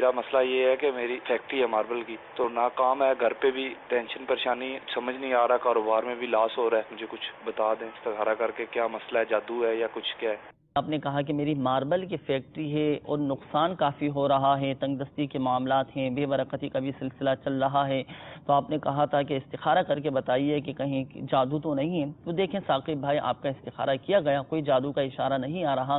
میرا مسئلہ یہ ہے کہ میری فیکٹری ہے ماربل کی، تو ناکام ہے، گھر پہ بھی ٹینشن پریشانی، سمجھ نہیں آ رہا، کاروبار میں بھی لاس ہو رہا ہے. مجھے کچھ بتا دیں استخارہ کر کے، کیا مسئلہ ہے، جادو ہے یا کچھ کیا ہے؟ آپ نے کہا کہ میری ماربل کی فیکٹری ہے اور نقصان کافی ہو رہا ہے، تنگ دستی کے معاملات ہیں، بے برکتی کا بھی سلسلہ چل رہا ہے، تو آپ نے کہا تھا کہ استخارہ کر کے بتائیے کہ کہیں جادو تو نہیں ہے. تو دیکھیں ثاقب بھائی، آپ کا استخارہ کیا گیا، کوئی جادو کا اشارہ نہیں آ رہا.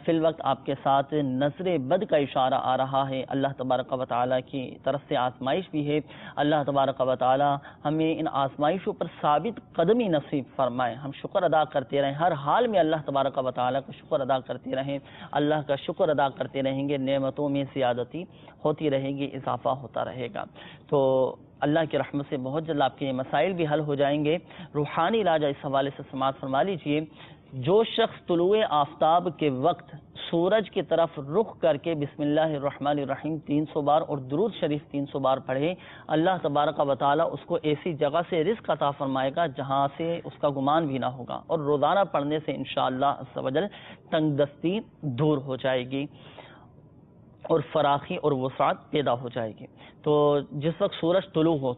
فی الوقت آپ کے ساتھ نظر بد کا اشارہ آ رہا ہے. اللہ تبارک و تعالیٰ کی طرف سے آزمائش بھی ہے. اللہ تبارک و تعالیٰ ہمیں ان آزمائشوں پر ثابت قدمی نصیب فرمائے. ہم شکر ادا کرتے رہیں، ہر حال میں اللہ تبارک و تعالیٰ کا شکر ادا کرتے رہیں. اللہ کا شکر ادا کرتے رہیں گے، نعمتوں میں زیادتی ہوتی رہے گی، اضافہ ہوتا رہے گا. تو اللہ کی رحمت سے بہت جلد آپ کے یہ مسائل بھی حل ہو جائیں گے. روحانی علاج اس حوالے سے سماعت فرما لیجئے. جو شخص طلوع آفتاب کے وقت سورج کی طرف رخ کر کے بسم اللہ الرحمن الرحیم 300 بار اور درود شریف 300 بار پڑھے، اللہ تبارک و تعالیٰ اس کو ایسی جگہ سے رزق عطا فرمائے گا جہاں سے اس کا گمان بھی نہ ہوگا، اور روزانہ پڑھنے سے انشاءاللہ عز و جل تنگ دستی دور ہو جائے گی اور فراخی اور وسعت پیدا ہو جائے گی. تو جس وقت سورج طلوع ہو،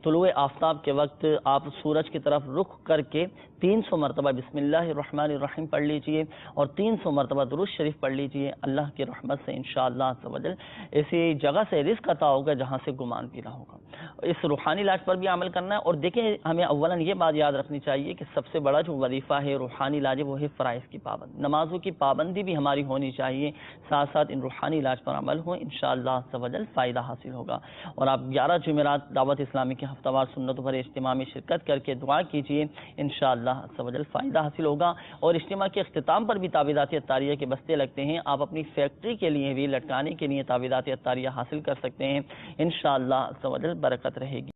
طلوع آفتاب کے وقت آپ سورج کی طرف رخ کر کے 300 مرتبہ بسم اللہ الرحمن الرحیم پڑھ لیجئے اور 300 مرتبہ درود شریف پڑھ لیجئے. اللہ کی رحمت سے انشاءاللہ عز و جل ایسی جگہ سے رزق عطا ہوگا جہاں سے گمان بھی نہ ہوگا. اس روحانی علاج پر بھی عمل کرنا ہے. اور دیکھیں، ہمیں اولاً یہ بات یاد رکھنی چاہیے کہ سب سے بڑا جو وظیفہ ہے روحانی علاج وہ ہے فرائض کی پابند. نمازوں کی پابندی بھی ہماری ہونی چاہیے، ساتھ ساتھ ان روحانی علاج پر عمل ہو، انشاءاللہ عز و جل فائدہ حاصل ہوگا. اور آپ 11 جمعرات دعوت اسلامی کے ہفتہ وار سنتوں پر اجتماع میں شرکت کر کے دعا کیجیے، انشاءاللہ عز و جل فائدہ حاصل ہوگا. اور اجتماع کے اختتام پر بھی تعویذات عطاریہ کے بستے لگتے ہیں. آپ اپنی فیکٹری کے لیے بھی لٹکانے کے لیے تعویذات عطاریہ حاصل کر سکتے ہیں. انشاءاللہ عز و جل برکت رہے گی.